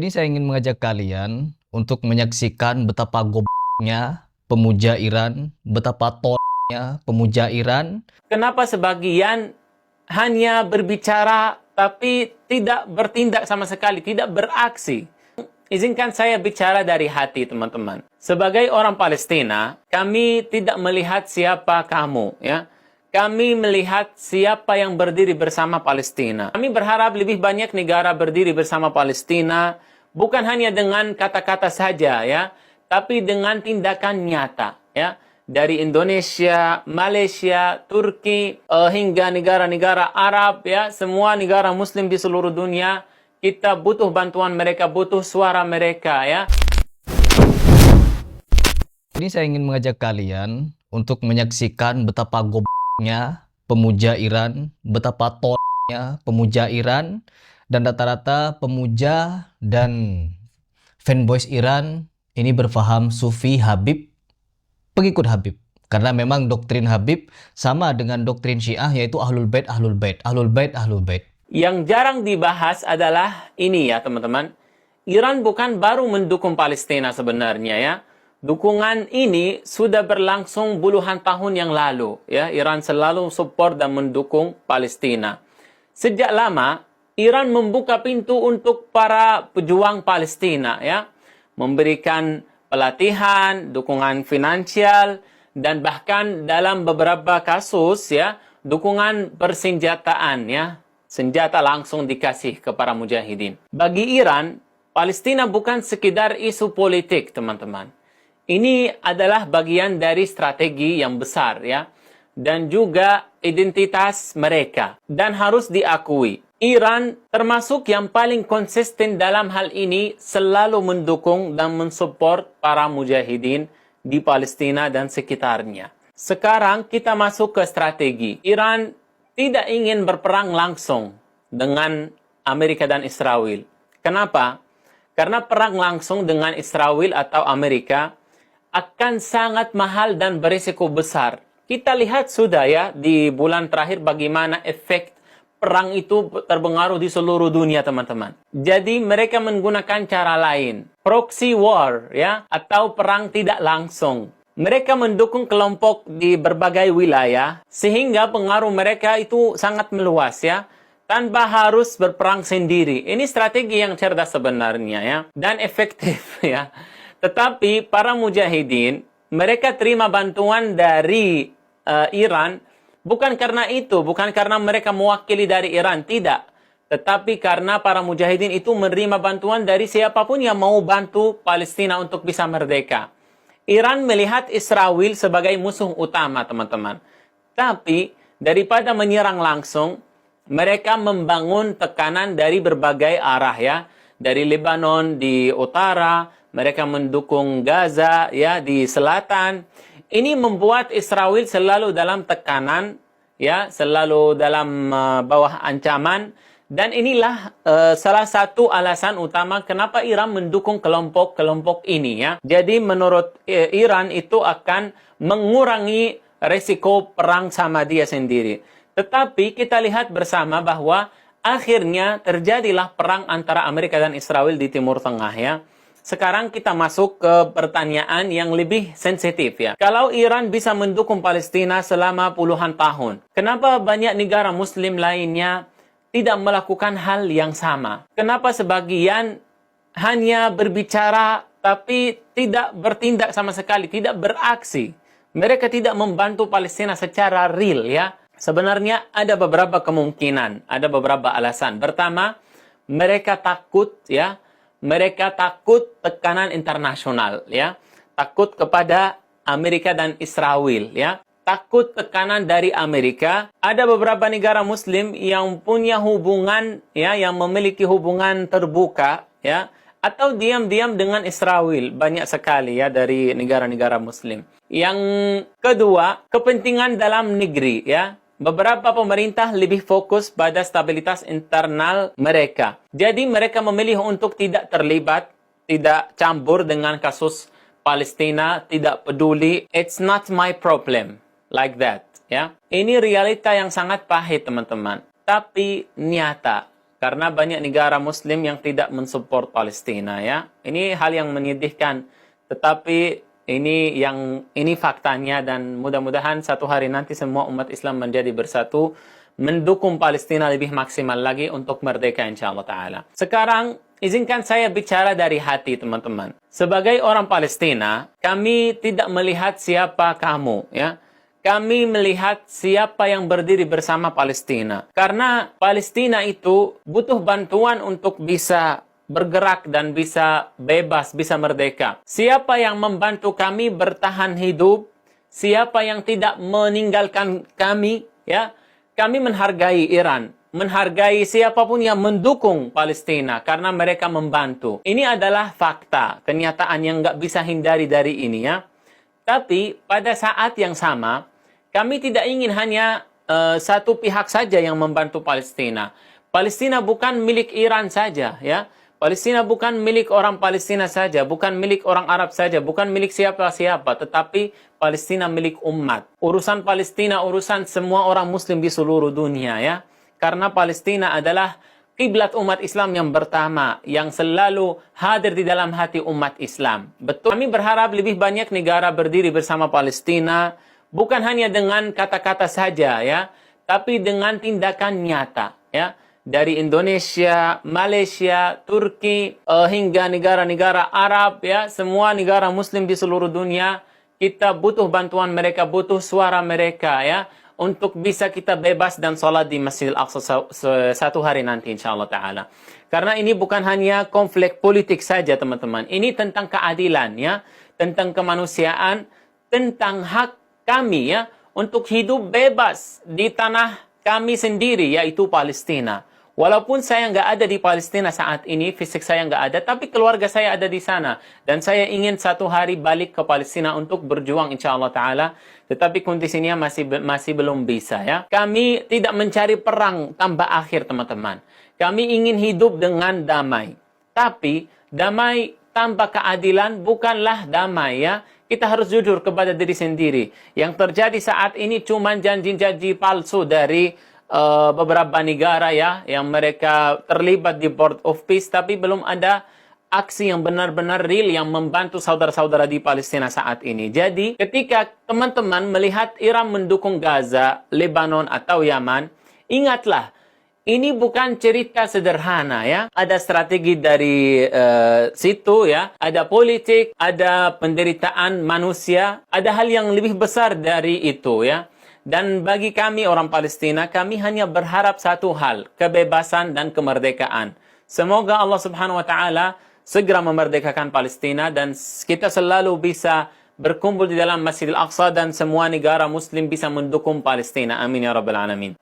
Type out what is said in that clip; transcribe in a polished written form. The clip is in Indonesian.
Ini saya ingin mengajak kalian untuk menyaksikan betapa gobloknya pemuja Iran, betapa tolnya pemuja Iran. Kenapa sebagian hanya berbicara tapi tidak bertindak sama sekali, tidak beraksi? Izinkan saya bicara dari hati, teman-teman. Sebagai orang Palestina, kami tidak melihat siapa kamu, ya. Kami melihat siapa yang berdiri bersama Palestina. Kami berharap lebih banyak negara berdiri bersama Palestina, bukan hanya dengan kata-kata saja, ya, tapi dengan tindakan nyata, ya. Dari Indonesia, Malaysia, Turki, hingga negara-negara Arab, ya, semua negara Muslim di seluruh dunia, kita butuh bantuan mereka, butuh suara mereka, ya. Ini saya ingin mengajak kalian untuk menyaksikan betapa gobloknya pemuja Iran, betapa tolnya pemuja Iran, dan rata-rata pemuja dan fanboys Iran ini berfaham Sufi Habib, pengikut Habib. Karena memang doktrin Habib sama dengan doktrin Syiah, yaitu Ahlul Bait, Ahlul Bait, Ahlul Bait, Ahlul Bait. Yang jarang dibahas adalah ini, ya, teman-teman. Iran bukan baru mendukung Palestina sebenarnya, ya. Dukungan ini sudah berlangsung puluhan tahun yang lalu, ya. Iran selalu support dan mendukung Palestina. Sejak lama, Iran membuka pintu untuk para pejuang Palestina, ya. Memberikan pelatihan, dukungan finansial, dan bahkan dalam beberapa kasus, ya, dukungan persenjataan, ya. Senjata langsung dikasih ke para mujahidin. Bagi Iran, Palestina bukan sekedar isu politik, teman-teman. Ini adalah bagian dari strategi yang besar, ya, dan juga identitas mereka. Dan harus diakui, Iran termasuk yang paling konsisten dalam hal ini, selalu mendukung dan mensupport para mujahidin di Palestina dan sekitarnya. Sekarang kita masuk ke strategi. Iran tidak ingin berperang langsung dengan Amerika dan Israel. Kenapa? Karena perang langsung dengan Israel atau Amerika akan sangat mahal dan berisiko besar. Kita lihat sudah, ya, di bulan terakhir bagaimana efek perang itu terpengaruh di seluruh dunia, teman-teman. Jadi mereka menggunakan cara lain. Proxy war, ya, atau perang tidak langsung. Mereka mendukung kelompok di berbagai wilayah, sehingga pengaruh mereka itu sangat meluas, ya, tanpa harus berperang sendiri. Ini strategi yang cerdas sebenarnya, ya, dan efektif, ya. Tetapi para mujahidin, mereka terima bantuan dari Iran, bukan karena itu, bukan karena mereka mewakili dari Iran, tidak. Tetapi karena para mujahidin itu menerima bantuan dari siapapun yang mau bantu Palestina untuk bisa merdeka. Iran melihat Israel sebagai musuh utama, teman-teman. Tapi daripada menyerang langsung, mereka membangun tekanan dari berbagai arah, ya. Dari Lebanon di utara, mereka mendukung Gaza, ya, di selatan. Ini membuat Israel selalu dalam tekanan, ya, selalu dalam bawah ancaman. Dan inilah salah satu alasan utama kenapa Iran mendukung kelompok-kelompok ini, ya. Jadi menurut Iran itu akan mengurangi resiko perang sama dia sendiri. Tetapi kita lihat bersama bahwa akhirnya terjadilah perang antara Amerika dan Israel di Timur Tengah, ya. Sekarang kita masuk ke pertanyaan yang lebih sensitif, ya. Kalau Iran bisa mendukung Palestina selama puluhan tahun, kenapa banyak negara Muslim lainnya tidak melakukan hal yang sama? Kenapa sebagian hanya berbicara tapi tidak bertindak sama sekali, tidak beraksi? Mereka tidak membantu Palestina secara real, ya. Sebenarnya ada beberapa kemungkinan, ada beberapa alasan. Pertama, mereka takut, ya. Mereka takut tekanan internasional, ya. Takut kepada Amerika dan Israel, ya. Takut tekanan dari Amerika. Ada beberapa negara Muslim yang punya hubungan, ya, yang memiliki hubungan terbuka, ya, atau diam-diam dengan Israel. Banyak sekali, ya, dari negara-negara Muslim. Yang kedua, kepentingan dalam negeri, ya. Beberapa pemerintah lebih fokus pada stabilitas internal mereka. Jadi mereka memilih untuk tidak terlibat, tidak campur dengan kasus Palestina, tidak peduli. It's not my problem. Like that, ya. Ini realita yang sangat pahit, teman-teman. Tapi nyata. karena banyak negara Muslim yang tidak mensupport Palestina ya. Ini hal yang menyedihkan, tetapi ini faktanya, dan mudah-mudahan satu hari nanti semua umat Islam menjadi bersatu mendukung Palestina lebih maksimal lagi untuk merdeka insyaallah taala. Sekarang izinkan saya bicara dari hati teman-teman. Sebagai orang Palestina, kami tidak melihat siapa kamu ya. Kami melihat siapa yang berdiri bersama Palestina. Karena Palestina itu butuh bantuan untuk bisa bergerak dan bisa bebas, bisa merdeka. Siapa yang membantu kami bertahan hidup, siapa yang tidak meninggalkan kami, ya, kami menghargai Iran, menghargai siapapun yang mendukung Palestina karena mereka membantu. Ini adalah fakta, kenyataan yang nggak bisa hindari dari ini ya. Tapi pada saat yang sama, kami tidak ingin hanya satu pihak saja yang membantu Palestina. Palestina bukan milik Iran saja, ya. Palestina bukan milik orang Palestina saja, bukan milik orang Arab saja, bukan milik siapa-siapa, tetapi Palestina milik umat. Urusan Palestina, urusan semua orang Muslim di seluruh dunia, ya. Karena Palestina adalah kiblat umat Islam yang pertama, yang selalu hadir di dalam hati umat Islam. Betul. Kami berharap lebih banyak negara berdiri bersama Palestina, bukan hanya dengan kata-kata saja ya, tapi dengan tindakan nyata ya. Dari Indonesia, Malaysia, Turki hingga negara-negara Arab ya, semua negara Muslim di seluruh dunia, kita butuh bantuan mereka, butuh suara mereka ya, untuk bisa kita bebas dan sholat di Masjidil Aqsa satu hari nanti insyaallah taala. Karena ini bukan hanya konflik politik saja teman-teman. Ini tentang keadilan ya, tentang kemanusiaan, tentang hak kami ya untuk hidup bebas di tanah kami sendiri, yaitu Palestina. Walaupun saya nggak ada di Palestina saat ini, fisik saya nggak ada, tapi keluarga saya ada di sana. Dan saya ingin satu hari balik ke Palestina untuk berjuang insyaAllah ta'ala. Tetapi kondisinya masih belum bisa ya. Kami tidak mencari perang tambah akhir teman-teman. Kami ingin hidup dengan damai. Tapi damai tanpa keadilan bukanlah damai ya. Kita harus jujur kepada diri sendiri. Yang terjadi saat ini cuma janji-janji palsu dari beberapa negara ya, yang mereka terlibat di Board of Peace, tapi belum ada aksi yang benar-benar real yang membantu saudara-saudara di Palestina saat ini. Jadi, ketika teman-teman melihat Iran mendukung Gaza, Lebanon, atau Yaman, ingatlah, ini bukan cerita sederhana ya. Ada strategi dari situ ya. Ada politik, ada penderitaan manusia, ada hal yang lebih besar dari itu ya. Dan bagi kami orang Palestina, kami hanya berharap satu hal, kebebasan dan kemerdekaan. Semoga Allah Subhanahu wa taala segera memerdekakan Palestina dan kita selalu bisa berkumpul di dalam Masjidil Aqsa dan semua negara Muslim bisa mendukung Palestina. Amin ya rabbal alamin.